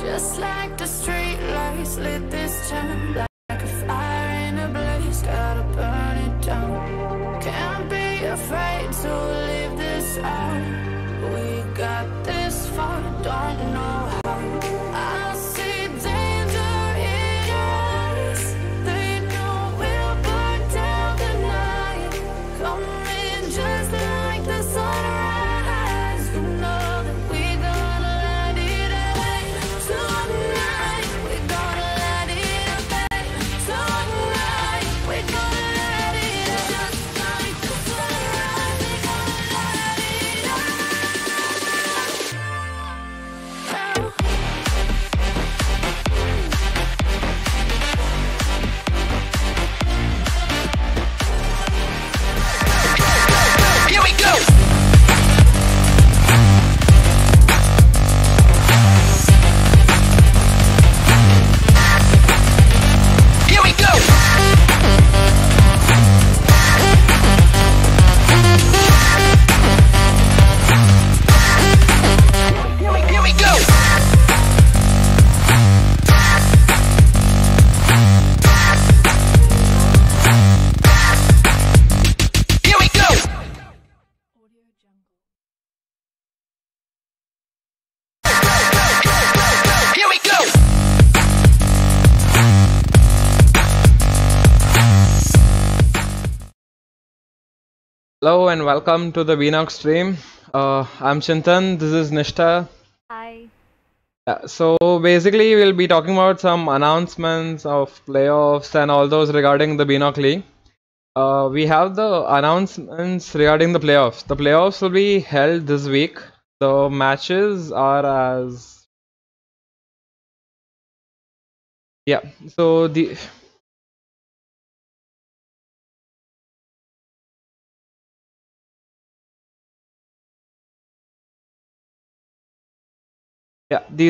Just like the street lights lit this town, like a fire in a blaze, gotta burn it down. Can't be afraid to leave this out. We got this far, don't know how. I see danger in your eyes. They know we'll burn down the night. Coming just like the sunrise. You know that we're gonna let it rain. Tonight we're gonna let it rain. Tonight we're gonna let it rain. Just like the sunrise, we're gonna let it rain. Here we go! Here we go! Here we go! Here we go! Here we go! Hello and welcome to the BNOC stream. I'm Chintan, this is Nishtha. Hi. So basically we'll be talking about some announcements of playoffs and all those regarding the BNOC League. We have the announcements regarding the playoffs. The playoffs will be held this week. The matches are as... Yeah, so these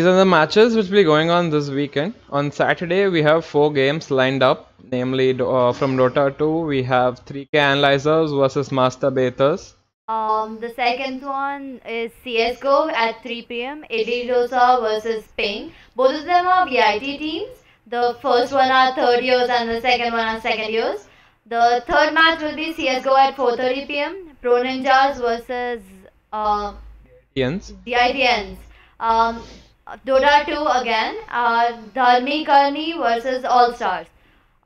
are the matches which will be going on this weekend. On Saturday, we have 4 games lined up. Namely, from Dota 2, we have 3K Analyzers versus Master Bathers. The second one is CSGO at 3 p.m. Dosa versus Ping. Both of them are VIT teams. The first one are third years and the second one are second years. The third match will be CSGO at 4:30 p.m. Pro Ninjas versus Ians. DITNs. Dota 2 again. Dharmi Karni versus All Stars.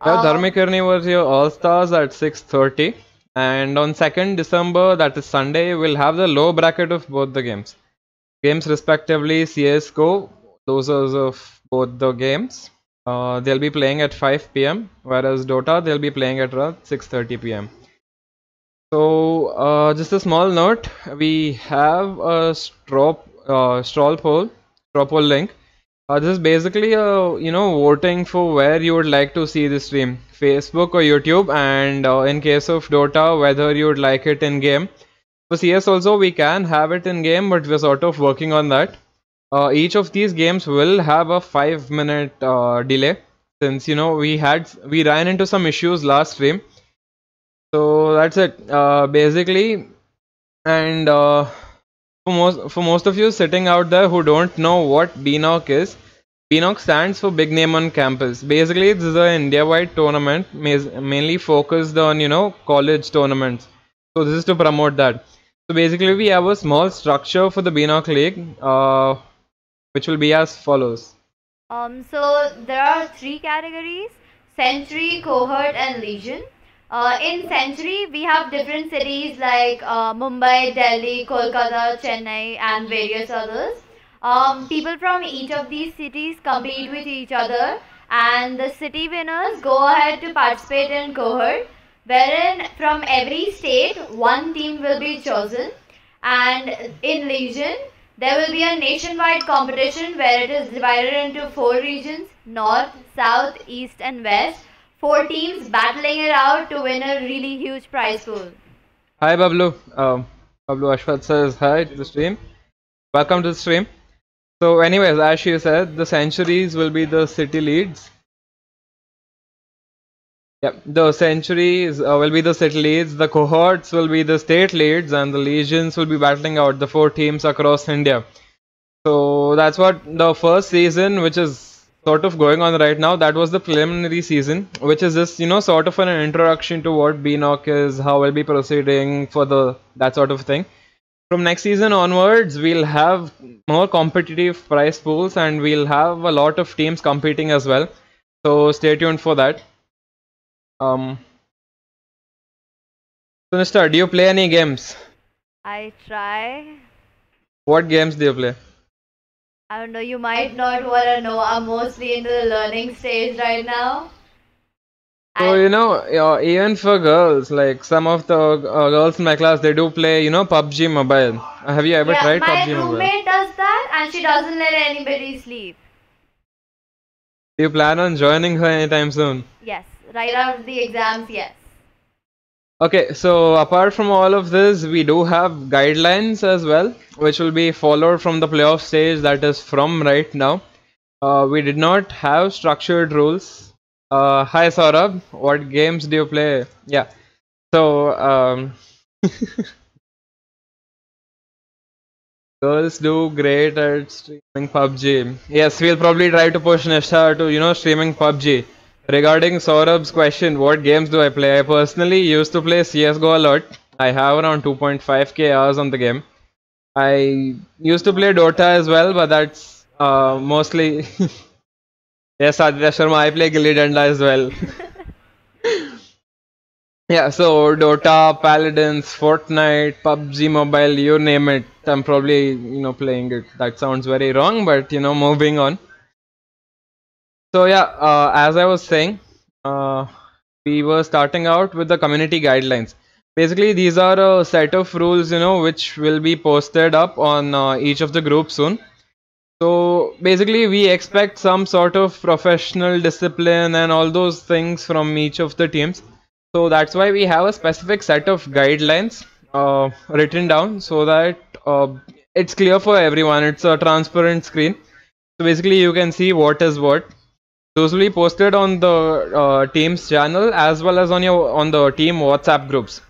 Dharmikarni was your All-Stars at 6:30. And on 2nd December, that is Sunday, we'll have the low bracket of both the games. Games respectively CSGO, losers of both the games. They'll be playing at 5 p.m. whereas Dota, they'll be playing at around 6:30 p.m. So, just a small note, we have a straw poll link. This is basically voting for where you would like to see the stream, Facebook or YouTube, and in case of Dota, whether you would like it in game. For CS also we can have it in game, but we're sort of working on that. Each of these games will have a 5-minute delay, since we ran into some issues last stream. So that's it basically. And for most of you sitting out there who don't know what BNOC is, BNOC stands for Big Name on Campus. Basically, this is an India-wide tournament, mainly focused on college tournaments. So this is to promote that. So basically, we have a small structure for the BNOC League, which will be as follows. So there are 3 categories: Century, Cohort, and Legion. In Century, we have different cities like Mumbai, Delhi, Kolkata, Chennai, and various others. People from each of these cities compete with each other, and the city winners go ahead to participate in Cohort, wherein from every state, one team will be chosen. And in Legion, there will be a nationwide competition where it is divided into 4 regions: North, South, East, and West. 4 teams battling it out to win a really huge prize pool. Hi Bablu. Bablu Ashwat says hi to the stream. Welcome to the stream. So anyways, as she said, the centuries will be the city leads. Yeah, the centuries will be the city leads, the cohorts will be the state leads, and the legions will be battling out the 4 teams across India. So that's what the first season, which is sort of going on right now, that was the preliminary season, which is just, sort of an introduction to what BNOC is, how we'll be proceeding for that sort of thing. From next season onwards, we'll have more competitive prize pools and we'll have a lot of teams competing as well. So stay tuned for that. So Nishta, do you play any games? I try. What games do you play? I don't know, you might not want to know. I'm mostly into the learning stage right now. So, even for girls, like some of the girls in my class, they do play, PUBG Mobile. Have you ever tried my PUBG Mobile? roommate does that and she doesn't let anybody sleep. Do you plan on joining her anytime soon? Yes, right after the exams, yes. Okay, so apart from all of this, we do have guidelines as well, which will be followed from the playoff stage, that is from right now. We did not have structured rules. Hi Saurabh, what games do you play? Yeah, so girls do great at streaming PUBG. Yes, we'll probably try to push Nishta to, streaming PUBG. Regarding Saurabh's question, what games do I play? I personally used to play CSGO a lot. I have around 2.5k hours on the game. I used to play Dota as well, but that's mostly... Yes, Aditya Sharma, I play Gilly Danda as well. Yeah, so Dota, Paladins, Fortnite, PUBG Mobile, you name it. I'm probably, playing it. That sounds very wrong, but, moving on. So yeah, as I was saying, we were starting out with the community guidelines. Basically, these are a set of rules, which will be posted up on each of the groups soon. So basically, we expect some sort of professional discipline and all those things from each of the teams. So that's why we have a specific set of guidelines written down so that it's clear for everyone. It's a transparent screen. So basically, you can see what is what. Those will be posted on the team's channel as well as on the team WhatsApp groups.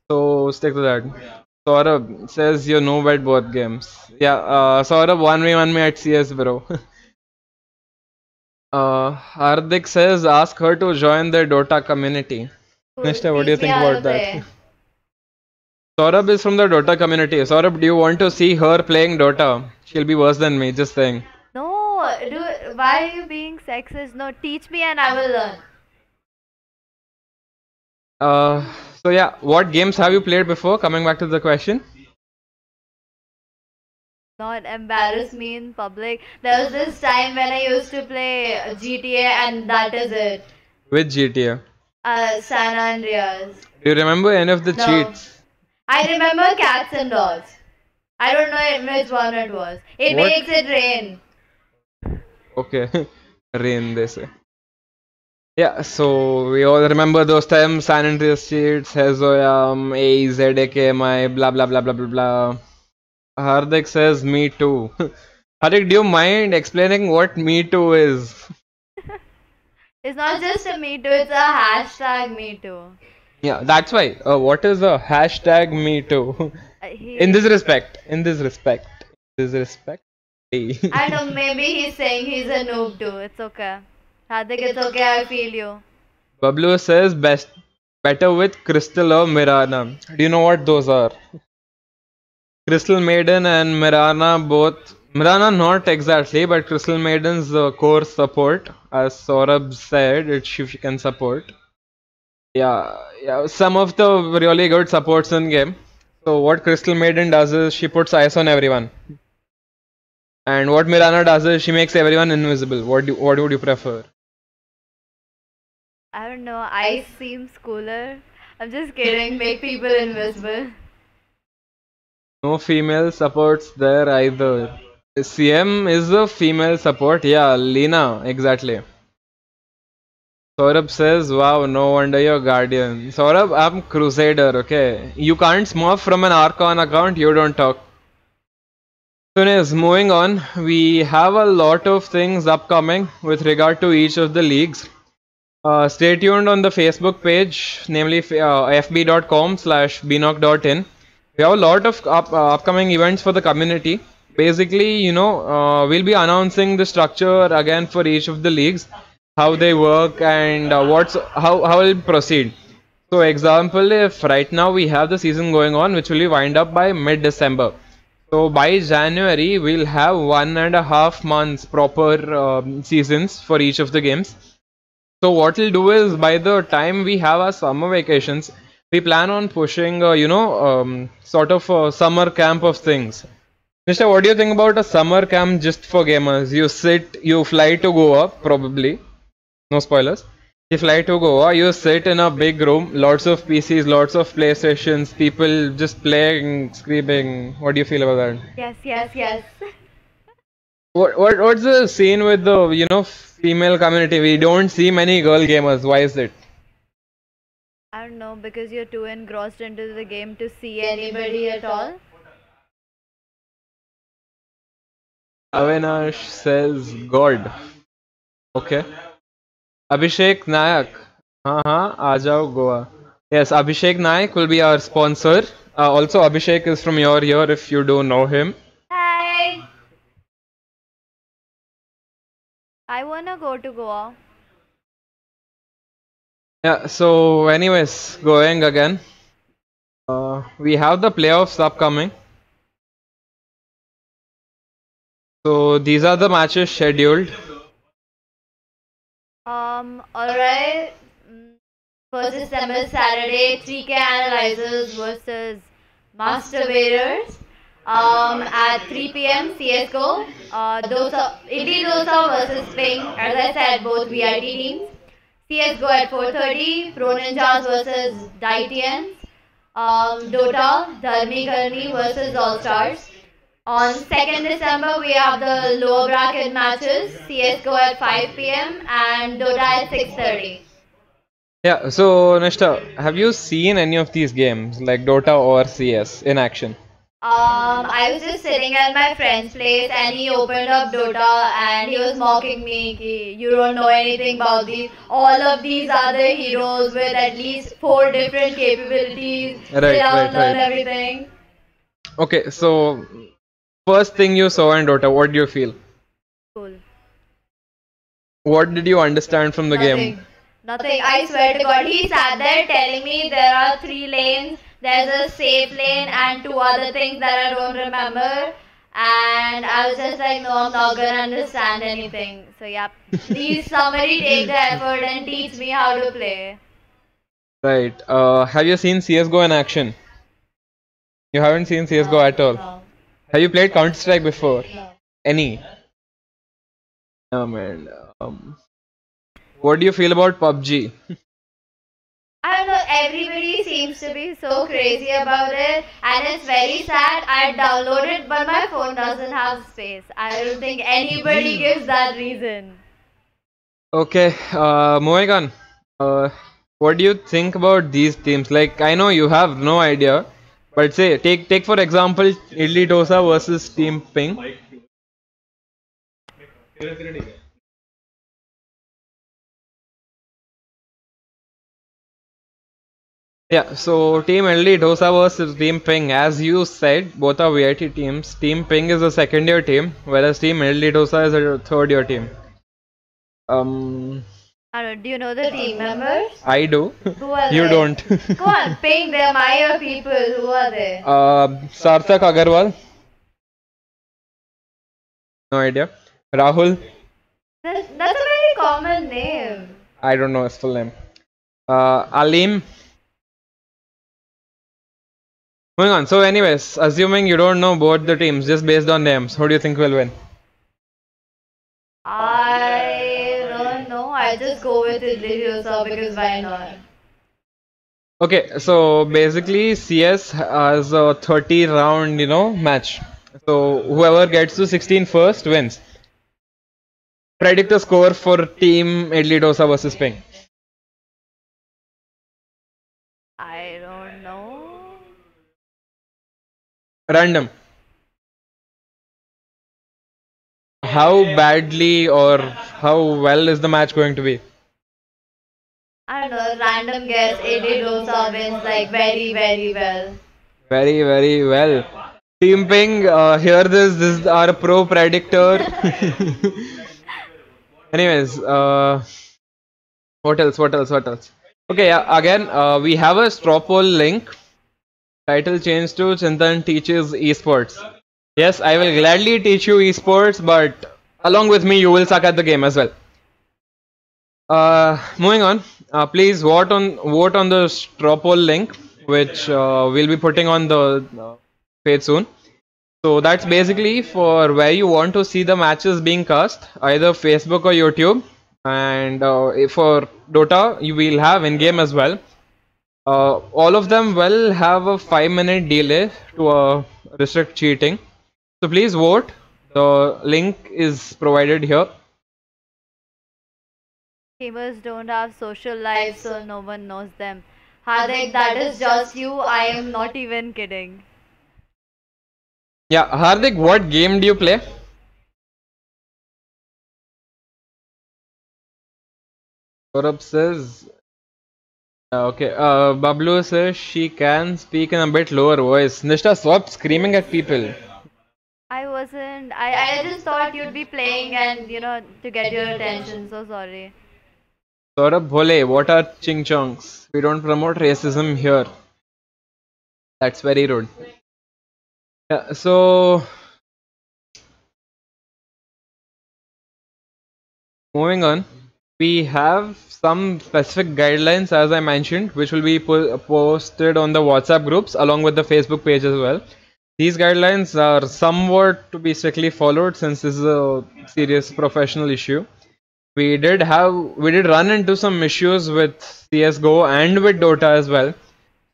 So stick to that. Saurabh says you know about both games. Yeah, Saurabh 1v1 me at CS, bro. Hardik says ask her to join the Dota community. Nishta, what do you think about that? Saurabh is from the Dota community. Saurabh, do you want to see her playing Dota? She'll be worse than me, just saying. No, why are you being sexist? No, teach me and I will learn. So yeah, what games have you played before? Coming back to the question. Not embarrass me in public. There was this time when I used to play GTA and that is it. Which GTA? San Andreas. Do you remember any of the cheats? I remember cats and dogs. I don't know which one it was. It makes it rain. Okay, rain they say. Yeah, so we all remember those times, San Andreas cheats, Hezoyam, AZAKMI, blah blah blah blah blah blah. Hardik says me too. Hardik, do you mind explaining what me too is? It's not just a me too, it's a hashtag me too. Yeah, that's why. What is a hashtag me too? In this respect. I know, maybe he's saying he's a noob too. It's okay. Hardik, it's okay, I feel you. Bablu says better with Crystal or Mirana. Do you know what those are? Crystal Maiden and Mirana both. Mirana not exactly, but Crystal Maiden's the core support. As Saurabh said, she can support. Yeah, some of the really good supports in game. So what Crystal Maiden does is she puts ice on everyone. And what Mirana does is she makes everyone invisible. What would you prefer? I don't know, ice seems cooler. I'm just kidding, make people invisible. No female supports there either. CM is a female support. Yeah, Lena, exactly. Saurabh says, wow, no wonder you're Guardian. Saurabh, I'm Crusader, okay? You can't smurf from an Archon account, you don't talk. So anyways, moving on, we have a lot of things upcoming with regard to each of the leagues. Stay tuned on the Facebook page, namely fb.com/bnoc.in. We have a lot of upcoming events for the community. basically, we'll be announcing the structure again for each of the leagues, how they work and how it'll proceed. So, example, if right now we have the season going on, which will be wind up by mid-December. So by January, we'll have 1.5 months proper seasons for each of the games. So what we'll do is, by the time we have our summer vacations, we plan on pushing, sort of a summer camp of things. Mister, what do you think about a summer camp just for gamers? You fly to Goa, probably. No spoilers. You fly to Goa, you sit in a big room, lots of PCs, lots of PlayStations, people just playing, screaming. What do you feel about that? Yes, yes, yes. What's the scene with the female community? We don't see many girl gamers. Why is it? I don't know, because you're too engrossed into the game to see anybody at all. Avinash says God. Okay. Abhishek Nayak. हाँ आ जाओ Goa. Yes, Abhishek Nayak will be our sponsor. Also, Abhishek is from your year if you do know him. Hi! I wanna go to Goa. Yeah, so anyways, going again. We have the playoffs upcoming. So these are the matches scheduled. Alright. 1st December Saturday, 3K Analyzers versus Masturbators. At 3 p.m. CSGO. Italy Dosa versus Ping. As I said, both VIT teams. CSGO at 4:30. Pro Ninjas versus Daitians. Dota, Dharmi Karni versus All Stars. On 2nd December, we have the lower bracket matches. CSGO at 5 p.m. and Dota at 6:30. Yeah, so Nishta, have you seen any of these games like Dota or CS in action? I was just sitting at my friend's place and he opened up Dota and he was mocking me. You don't know anything about these. All of these are the heroes with at least 4 different capabilities. Right, They don't right, learn right. everything. Okay, so first thing you saw in Dota, what do you feel? Cool. What did you understand from the game? Nothing. I swear to God. He sat there telling me there are 3 lanes. There's a safe lane and 2 other things that I don't remember. And I was just like, no, I'm not gonna understand anything. So yeah, please somebody take the effort and teach me how to play. Right. Have you seen CSGO in action? You haven't seen CSGO at all. No. Have you played Counter-Strike before? No. Any? Oh man. What do you feel about PUBG? I don't know, everybody seems to be so crazy about it and it's very sad. I downloaded but my phone doesn't have space. I don't think anybody gives that reason. Okay, moving on. What do you think about these teams? Like, I know you have no idea, but say, take for example, Idli Dosa versus Team Ping. Yeah, so Team Idli Dosa versus Team Ping. As you said, both are VIT teams. Team Ping is a second year team, whereas Team Idli Dosa is a third year team. I don't know, do you know the team members? I do. Who are You they? don't. Come on, Ping, they're my year people. Who are they? Sarthak Agarwal. No idea. Rahul. That's a very common name. I don't know his full name. Alim. Moving on. So, anyways, assuming you don't know both the teams, just based on names, who do you think will win? I don't know. I just go with Idli because why not? Okay, so basically CS has a 30 round, match. So whoever gets to 16 first wins. Predict the score for Team Idli Dosa versus Ping. I don't know. Random. How badly or how well is the match going to be? I don't know. Random guess. Idli wins like very, very well. Very, very well. Team Ping, hear this. This is our pro predictor. Anyways, what else? What else? What else? Okay, yeah. Again, we have a straw poll link. Title changed to Chintan teaches esports. Yes, I will gladly teach you esports, but along with me, you will suck at the game as well. Moving on. Please vote on the straw poll link, which we'll be putting on the page soon. So that's basically for where you want to see the matches being cast, either Facebook or YouTube. And for Dota, you will have in-game as well. All of them will have a 5-minute delay to restrict cheating. So please vote. The link is provided here. Gamers don't have social lives, so no one knows them. Hardik, that is just you. I am not even kidding. Yeah, Hardik, what game do you play? Saurabh says, okay. Bablu says she can speak in a bit lower voice. Nishta, stop screaming at people. I wasn't. I just thought you'd be playing and, to get your attention. So sorry. Saurabh Bhole, what are ching chongs? We don't promote racism here. That's very rude. Yeah, so moving on, we have some specific guidelines as I mentioned, which will be posted on the WhatsApp groups along with the Facebook page as well. These guidelines are somewhat to be strictly followed since this is a serious professional issue. We did run into some issues with CSGO and with Dota as well.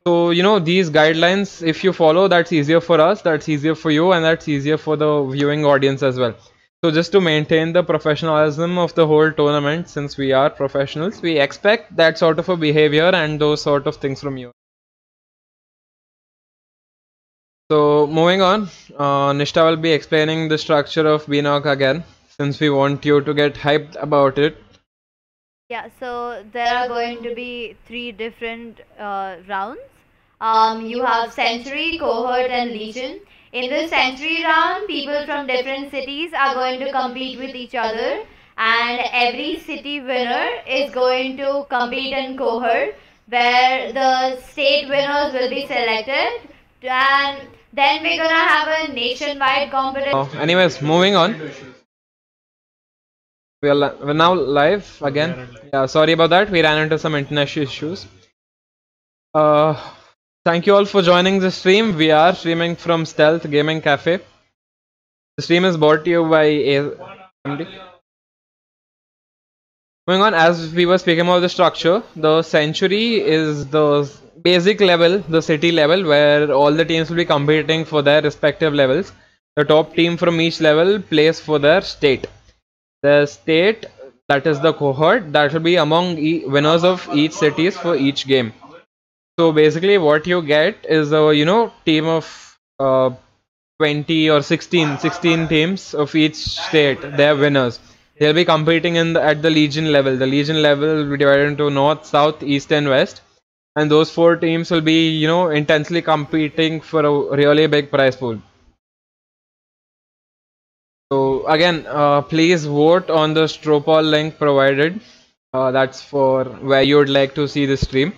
So, these guidelines, if you follow, that's easier for us, that's easier for you, and that's easier for the viewing audience as well. So, just to maintain the professionalism of the whole tournament, since we are professionals, we expect that sort of a behavior and those sort of things from you. So, moving on, Nishta will be explaining the structure of BNOC again, since we want you to get hyped about it. Yeah, so there are going to be 3 different rounds. You have Century, Cohort, and Legion. In the Century round, people from different cities are going to compete with each other, and every city winner is going to compete in Cohort, where the state winners will be selected, and then we're gonna have a nationwide competition. Anyways, moving on. We're now live again. Yeah, sorry about that. We ran into some internet issues. Thank you all for joining the stream. We are streaming from Stealth Gaming Cafe. The stream is brought to you by AMD. Moving on, as we were speaking about the structure, the Century is the basic level, the city level, where all the teams will be competing for their respective levels. The top team from each level plays for their state. The state, that is the cohort, that will be among winners of each cities for each game. So basically what you get is a team of 20 or 16 teams of each state. They are winners. They'll be competing at the Legion level. The Legion level will be divided into North, South, East and West. And those 4 teams will be intensely competing for a really big prize pool. So again, please vote on the straw poll link provided. That's for where you would like to see the stream.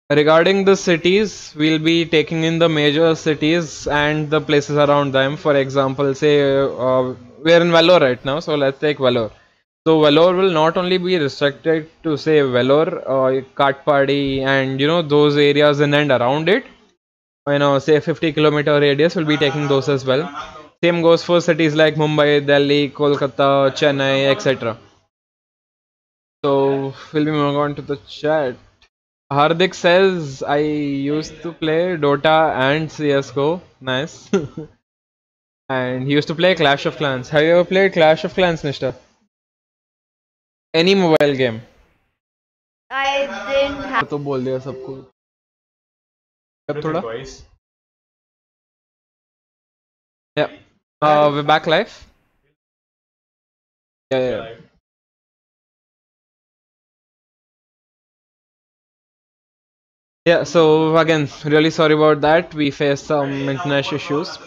Regarding the cities, we'll be taking in the major cities and the places around them. For example, say we're in Vellore right now, so let's take Vellore. So Vellore will not only be restricted to say Vellore, Katpadi, and those areas in and around it. Say 50-kilometer radius, will be taking those as well. Same goes for cities like Mumbai, Delhi, Kolkata, Chennai, etc. So we'll be moving on to the chat. Hardik says, I used to play Dota and CSGO. Nice. And he used to play Clash of Clans. Have you ever played Clash of Clans, Nishta? Any mobile game? I didn't have. तो बोल दिया सबको. अब थोड़ा. Yeah. We're back live. Yeah. Yeah, so again, really sorry about that. We faced some internet issues.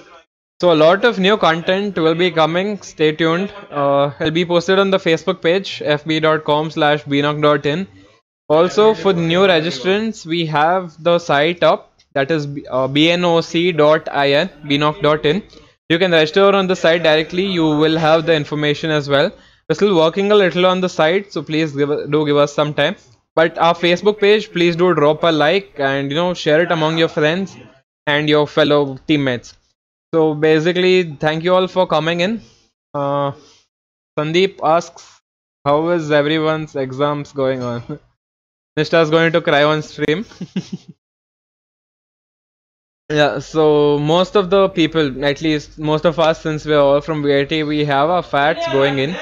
So a lot of new content will be coming. Stay tuned. It'll be posted on the Facebook page fb.com/bnoc.in. Also, for new registrants, we have the site up, that is bnoc.in, bnoc.in. You can register on the site directly. You will have the information as well. We're still working a little on the site, so please do give us some time. But our Facebook page, please do drop a like and share it among your friends and your fellow teammates. So basically, thank you all for coming in. Uh, Sandeep asks, how is everyone's exams going on? Nishta's going to cry on stream. Yeah, so most of the people, at least most of us, since we're all from VIT, we have our fats going in.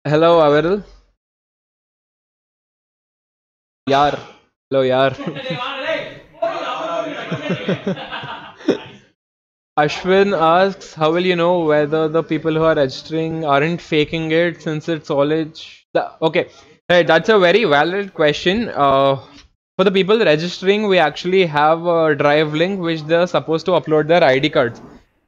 Hello, Aviril. Yar. Hello, yar. Ashwin asks, how will you know whether the people who are registering aren't faking it since it's college? Okay, right, that's a very valid question. For the people registering, we actually have a drive link which they're supposed to upload their ID cards.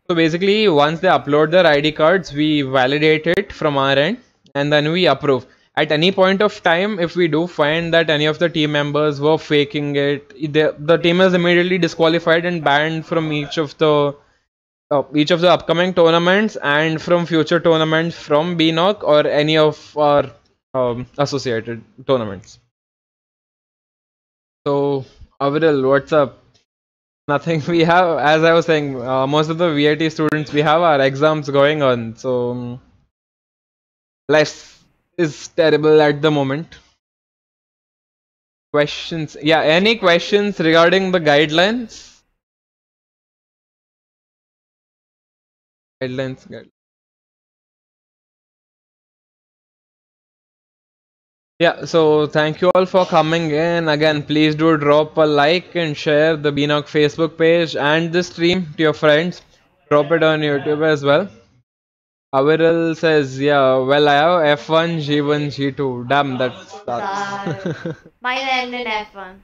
So basically, once they upload their ID cards, we validate it from our end and then we approve. At any point of time, if we do find that any of the team members were faking it, the team is immediately disqualified and banned from each of the upcoming tournaments and from future tournaments from BNOC or any of our associated tournaments. So, Avril, what's up? Nothing. We have, as I was saying, most of the VIT students, we have our exams going on. So, life is terrible at the moment. Questions? Yeah, any questions regarding the guidelines? Guidelines. Yeah, so thank you all for coming in. Again, please do drop a like and share the BNOC Facebook page and the stream to your friends. Drop it on YouTube as well. Aviril says, yeah, well, I have F1, G1, G2. Damn, that sucks. Mine end in F1.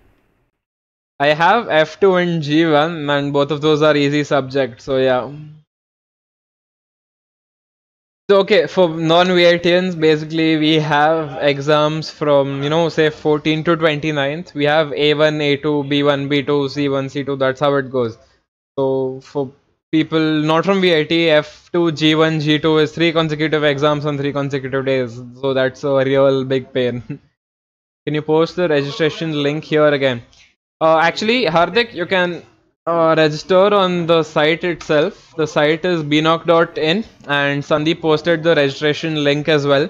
I have F2 and G1, and both of those are easy subjects, so yeah. So okay, for non-VITians, basically we have exams from, say 14 to 29th. We have A1, A2, B1, B2, C1, C2, that's how it goes. So for people not from VIT, F2, G1, G2 is 3 consecutive exams on 3 consecutive days. So that's a real big pain. Can you post the registration link here again? Actually, Hardik, you can register on the site itself. The site is bnoc.in and Sandeep posted the registration link as well.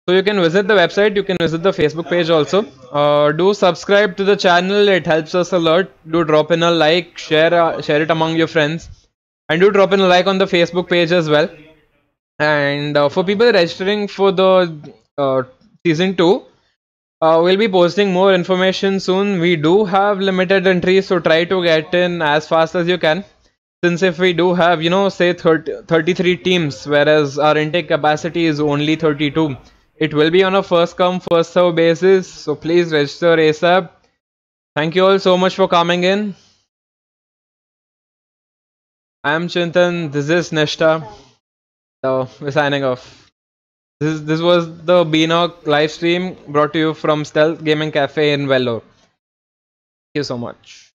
So you can visit the website, you can visit the Facebook page also. Do subscribe to the channel, it helps us a lot. Do drop in a like, share it among your friends. And do drop in a like on the Facebook page as well. And for people registering for the season 2, we'll be posting more information soon. We do have limited entries, so try to get in as fast as you can. Since if we do have, say 33 teams, whereas our intake capacity is only 32, it will be on a first come, first serve basis. So please register ASAP. Thank you all so much for coming in. I am Chintan. This is Nishta. So we're signing off. This was the BNOC live stream brought to you from Stealth Gaming Cafe in Vellore. Thank you so much.